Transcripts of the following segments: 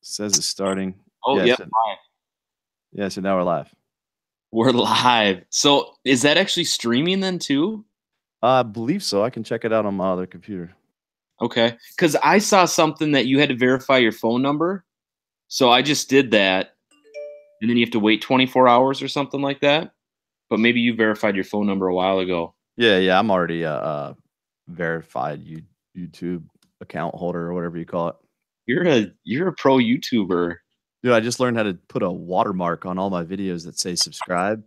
Says it's starting. Oh, Yeah, yep, so, live. yeah, so now we're live. We're live. So is that actually streaming then too? I believe so. I can check it out on my other computer. Okay. Because I saw something that you had to verify your phone number. So I just did that. And then you have to wait 24 hours or something like that. But maybe you verified your phone number a while ago. Yeah, yeah, I'm already a verified YouTube account holder or whatever you call it. You're a pro YouTuber. Dude, I just learned how to put a watermark on all my videos that say subscribe.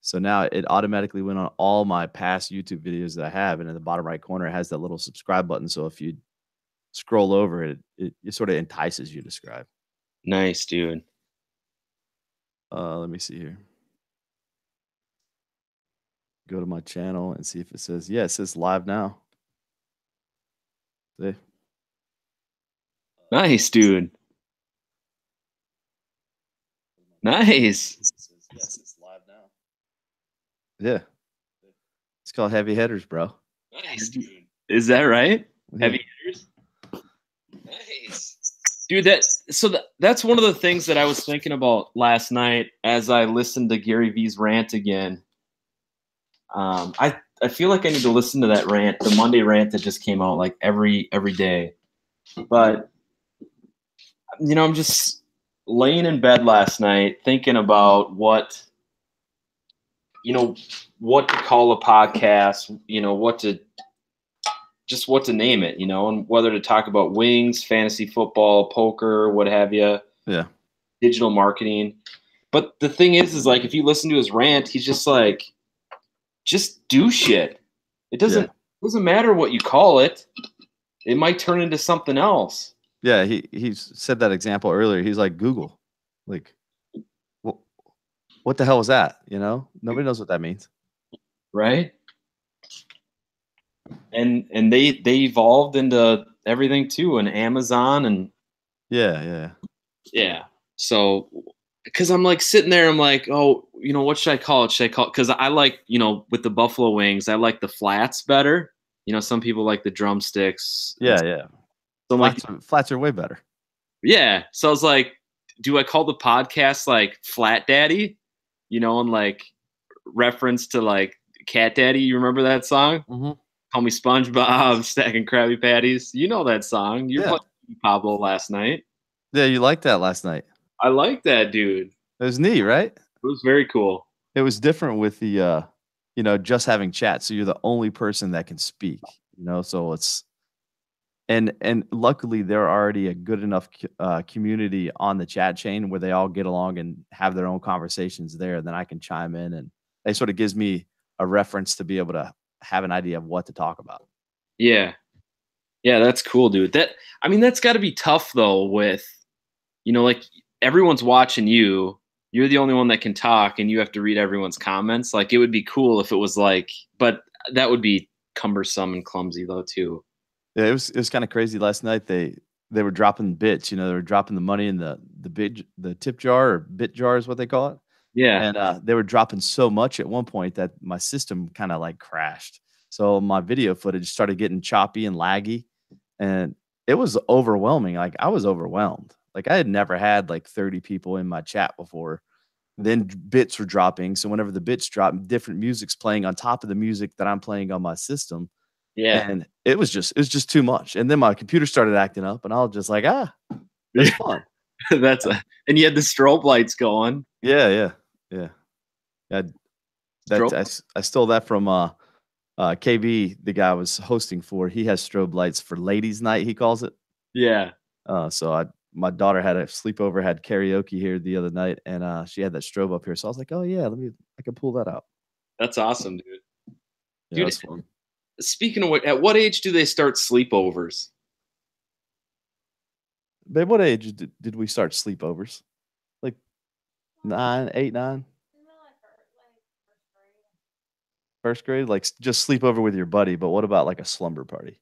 So now it automatically went on all my past YouTube videos that I have, and in the bottom right corner it has that little subscribe button. So if you scroll over it, it sort of entices you to subscribe. Nice, dude. Let me see here. Go to my channel and see if it says, yeah, it says live now. See? Nice, dude. Nice. It says, yes, it's live now. Yeah. It's called Heavy Hitters, bro. Nice, dude. Is that right? Yeah. Heavy hitters? Nice. Dude, that's one of the things that I was thinking about last night as I listened to Gary V's rant again. I feel like I need to listen to that rant, the Monday rant that just came out, like every day. But I'm just laying in bed last night thinking about what what to call a podcast, what to name it, and whether to talk about wings, fantasy football, poker, what have you, Yeah. digital marketing. But the thing is like if you listen to his rant, he's just like, just do shit. It Yeah. doesn't matter what you call it. It might turn into something else. Yeah. He said that example earlier. He's like, Google. Like, what the hell is that? Nobody knows what that means. Right? And they evolved into everything too, and Amazon and Yeah. Yeah. yeah. So because I'm like sitting there, I'm like, oh, what should I call it? Should I call it? Because I like, with the buffalo wings, I like the flats better. Some people like the drumsticks. Yeah. Yeah. So I'm like, Flats are way better. yeah. So I was like, do I call the podcast like Flat Daddy? And like reference to like Cat Daddy. You remember that song? Mm-hmm. Call me SpongeBob, stacking Krabby Patties. You know that song. You're Yeah. playing Pablo last night. Yeah. You liked that last night. I like that, dude. It was neat, right? It was very cool. It was different with the, just having chat. So you're the only person that can speak, so it's, and luckily they're already a good enough community on the chat chain where they all get along and have their own conversations there. Then I can chime in, and it sort of gives me a reference to be able to have an idea of what to talk about. Yeah. Yeah, that's cool, dude. That's got to be tough though with, like everyone's watching you. You're the only one that can talk and you have to read everyone's comments. Like it would be cool if it was like, but that would be cumbersome and clumsy though too. Yeah, it was kind of crazy last night. They were dropping bits, they were dropping the money in the tip jar, or bit jar is what they call it. Yeah. And they were dropping so much at one point that my system kind of like crashed. So my video footage started getting choppy and laggy, and it was overwhelming. Like I was overwhelmed. Like I had never had like 30 people in my chat before. Then bits were dropping. So whenever the bits drop, different music's playing on top of the music that I'm playing on my system. Yeah. And it was just too much. And then my computer started acting up, and I was just like, that's fun. And you had the strobe lights going. Yeah, yeah, yeah. Yeah, I stole that from KB, the guy I was hosting for. He has strobe lights for ladies' night, he calls it. Yeah. So my daughter had a sleepover, had karaoke here the other night, and she had that strobe up here. So I was like, oh yeah, I can pull that out. That's awesome, dude. Yeah, Dude, that's fun. speaking of what, at what age do they start sleepovers? Babe, what age did we start sleepovers? Like 9, 8, 9? First grade? Like just sleep over with your buddy, but what about like a slumber party?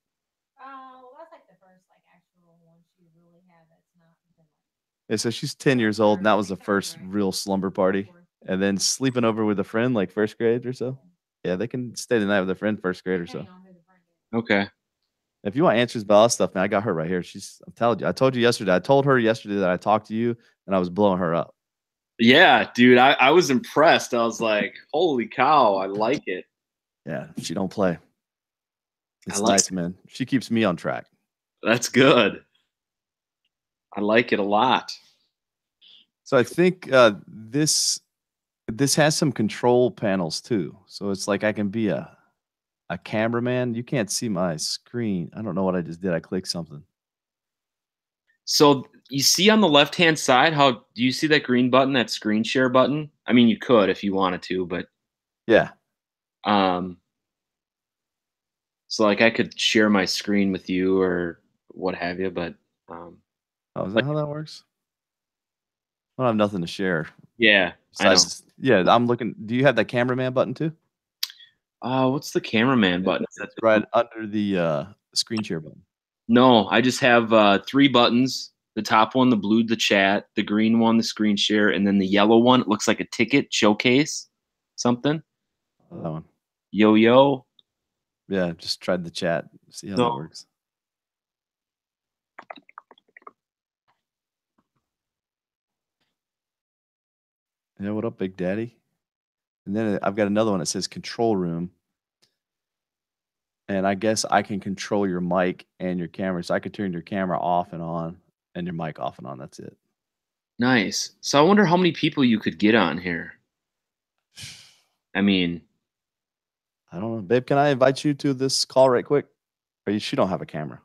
Yeah, so she's 10 years old, and that was the first real slumber party. And then sleeping over with a friend, like first grade or so. Yeah, they can stay the night with a friend first grade or so. Okay. If you want answers about all that stuff, man, I got her right here. I'm telling you, I told you yesterday. I told her yesterday that I talked to you and I was blowing her up. Yeah, dude, I was impressed. I was like, holy cow, I like it. Yeah, she don't play. I It's like nice, man. She keeps me on track. That's good. I like it a lot. So I think this has some control panels too. So it's like I can be a cameraman. You can't see my screen. I don't know what I just did. I clicked something. So you see on the left-hand side, how do you see that green button, that screen share button? I mean, you could if you wanted to, but Yeah. um, so like I could share my screen with you or what have you, but um, Oh, is that like how that works? I don't have nothing to share. yeah, I know. Besides, yeah, I'm looking. Do you have that cameraman button too? What's the cameraman button? Is that It's right under the screen share button. No, I just have three buttons. The top one, the blue, the chat, the green one, the screen share, and then the yellow one, it looks like a ticket showcase, something. That one. Yo yo. Yeah, just tried the chat. See how that No. works. Yeah, what up, Big Daddy? And then I've got another one that says control room. And I guess I can control your mic and your camera. So I could turn your camera off and on and your mic off and on. That's it. Nice. So I wonder how many people you could get on here. I mean, I don't know. Babe, can I invite you to this call right quick? Or she don't have a camera.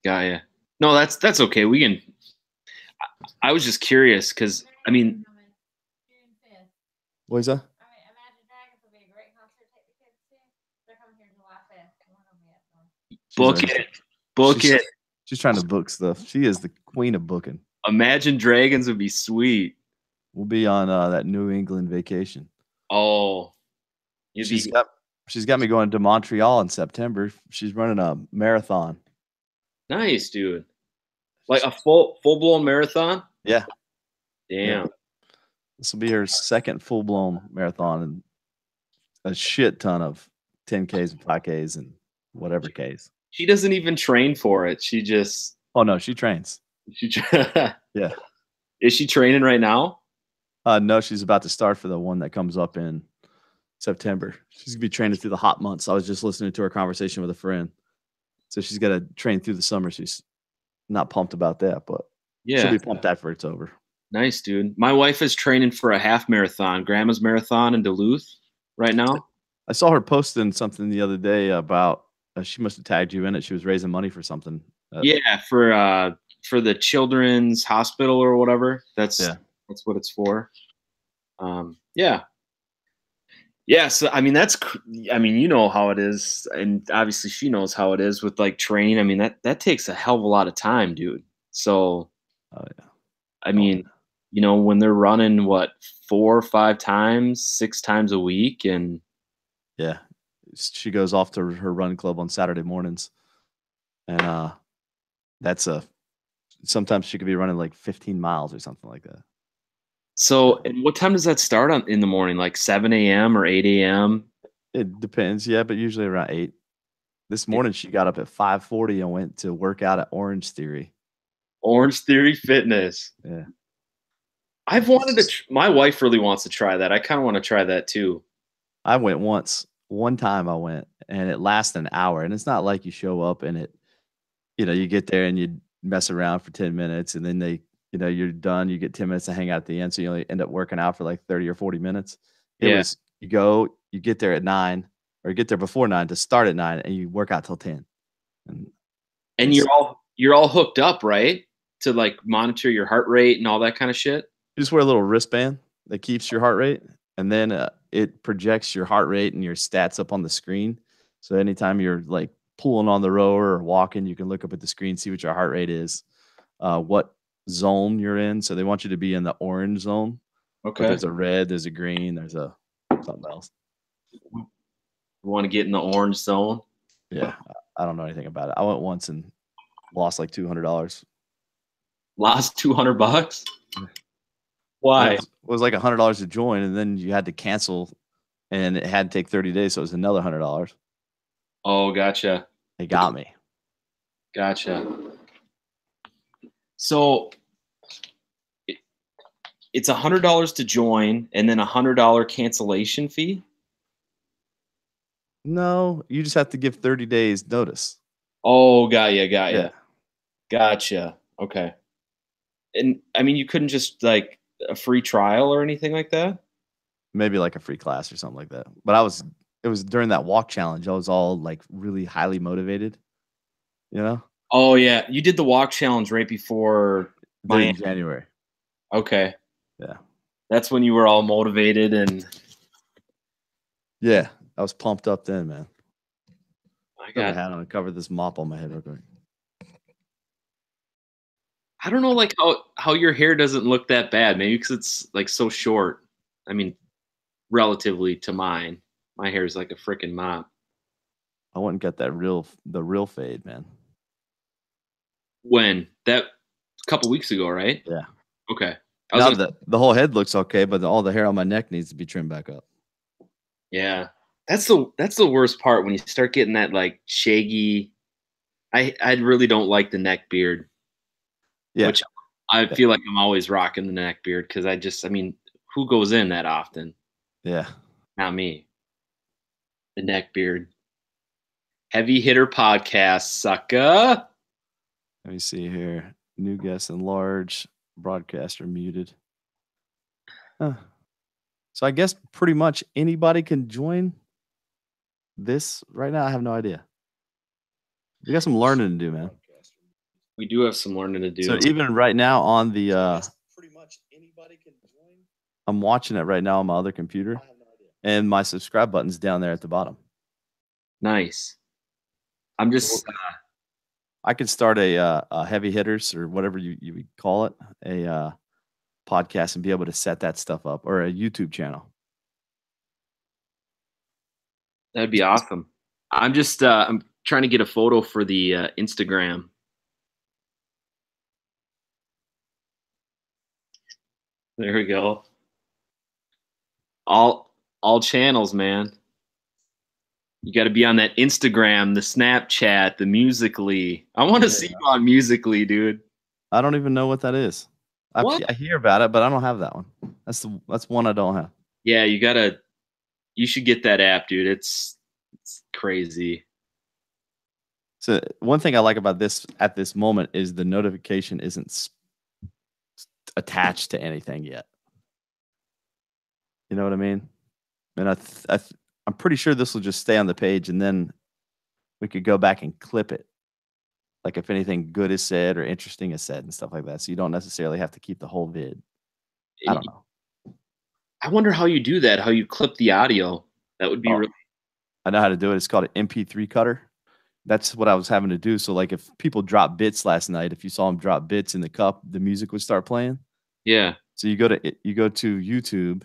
Gaia. No, that's okay. We can. I was just curious because I mean, What is that? book it, book she's, it. She's trying to book stuff. She is the queen of booking. Imagine Dragons would be sweet. We'll be on that New England vacation. Oh, she's got me going to Montreal in September. She's running a marathon. Nice, dude. Like a full blown marathon? Yeah. Damn. Yeah. This will be her second full blown marathon and a shit ton of 10Ks and 5Ks and whatever Ks. She doesn't even train for it. She just. Oh no, she trains. Yeah. Is she training right now? No, she's about to start for the one that comes up in September. She's gonna be training through the hot months. I was just listening to her conversation with a friend. So she's got to train through the summer. She's not pumped about that, but she'll be pumped after it's over. Nice, dude. My wife is training for a half marathon, Grandma's Marathon in Duluth right now. I saw her posting something the other day about she must have tagged you in it. She was raising money for something. Yeah, for the Children's Hospital or whatever. That's what it's for. Yeah. Yeah, so I mean you know how it is, and obviously she knows how it is with like training. I mean that takes a hell of a lot of time, dude. So, I mean, you know, when they're running 4 or 5 times, 6 times a week, and yeah, she goes off to her run club on Saturday mornings, and that's sometimes she could be running like 15 miles or something like that. So, and what time does that start in the morning? Like 7 a.m. or 8 a.m.? It depends, yeah, but usually around 8. This morning she got up at 5:40 and went to work out at Orange Theory. Orange Theory Fitness. Yeah. I've wanted to. My wife really wants to try that. I kind of want to try that too. I went once. One time I went, and it lasts an hour. And it's not like you show up and you get there and you mess around for 10 minutes, and then you're done. You get 10 minutes to hang out at the end, so you only end up working out for like 30 or 40 minutes. It was you get there at 9 or you get there before 9 to start at 9, and you work out till 10. And you're all hooked up, right? To like monitor your heart rate and all that kind of shit. You just wear a little wristband that keeps your heart rate, and then it projects your heart rate and your stats up on the screen. So anytime you're like pulling on the rower or walking, you can look up at the screen, see what your heart rate is, what zone you're in. So they want you to be in the orange zone. Okay. But there's a red, there's a green, there's a something else. You want to get in the orange zone? Yeah, I don't know anything about it. I went once and lost like $200. Lost $200? Why? It was like $100 to join, and then you had to cancel, and it had to take 30 days, so it was another $100. Oh, gotcha. They got me. Gotcha. So it's $100 to join and then $100 cancellation fee. No, you just have to give 30 days notice. Oh, got ya, Yeah. gotcha. Okay. And I mean, you couldn't just like a free trial or anything like that? Maybe like a free class or something like that. But it was during that walk challenge. I was all like really highly motivated, you know? Oh yeah, you did the walk challenge right before Did it Miami. in January. Okay. Yeah. That's when you were all motivated and Yeah. I was pumped up then, man. I Put my got hat on and cover this mop on my head real quick. I don't know like how your hair doesn't look that bad. Maybe because it's like so short. I mean, relatively to mine. My hair is like a freaking mop. I went and got the real fade, man. When? That a couple weeks ago, right? Yeah. Okay. I was Now gonna the whole head looks okay, but all the hair on my neck needs to be trimmed back up. Yeah. That's the worst part when you start getting that like shaggy. I really don't like the neck beard, Yeah. which I Yeah. feel like I'm always rocking the neck beard because I mean, who goes in that often? Yeah. Not me. The neck beard. Heavy hitter podcast, sucker. Let me see here. New guest enlarge. Broadcaster muted. Huh. So I guess pretty much anybody can join this right now. I have no idea. We got some learning to do, man. We do have some learning to do. So even right now on the Pretty much anybody can join. I'm watching it right now on my other computer, I have no idea. and my subscribe button's down there at the bottom. Nice. I'm just I could start a heavy hitters or whatever you would call it, a podcast, and be able to set that stuff up, or a YouTube channel. that'd be awesome. I'm just I'm trying to get a photo for the Instagram. There we go. All channels, man. You got to be on that Instagram, the Snapchat, the Musically. I want to see you on Musically, dude. I don't even know what that is. What? I hear about it, but I don't have that one. That's one I don't have. Yeah, you should get that app, dude. It's crazy. So one thing I like about this at this moment is the notification isn't attached to anything yet. You know what I mean? And I'm pretty sure this will just stay on the page, and then we could go back and clip it. Like if anything good is said or interesting is said and stuff like that. So you don't necessarily have to keep the whole vid. I don't know. I wonder how you do that, how you clip the audio. That would be really I know how to do it. It's called an MP3 cutter. That's what I was having to do. So like if people drop bits last night, if you saw them drop bits in the cup, the music would start playing. Yeah. So you go to YouTube,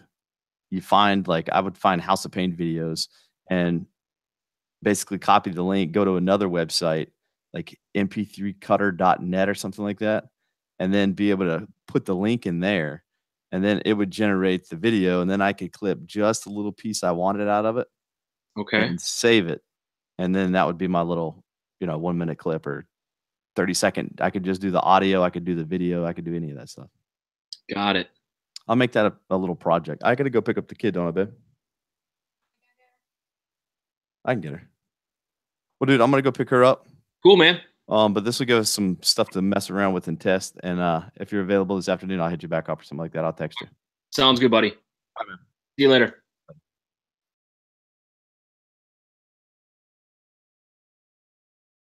you find like I would find House of Pain videos and basically copy the link, go to another website like mp3cutter.net or something like that, and then be able to put the link in there, and then it would generate the video, and then I could clip just a little piece I wanted out of it Okay. and save it. And then that would be my little, 1 minute clip or 30-second. I could just do the audio, I could do the video, I could do any of that stuff. Got it. I'll make that a little project. I gotta go pick up the kid, don't I, babe? I can get her. Well, dude, I'm gonna go pick her up. Cool, man. But this will give us some stuff to mess around with and test. And if you're available this afternoon, I'll hit you back up or something like that. I'll text you. Sounds good, buddy. Bye, man. See you later.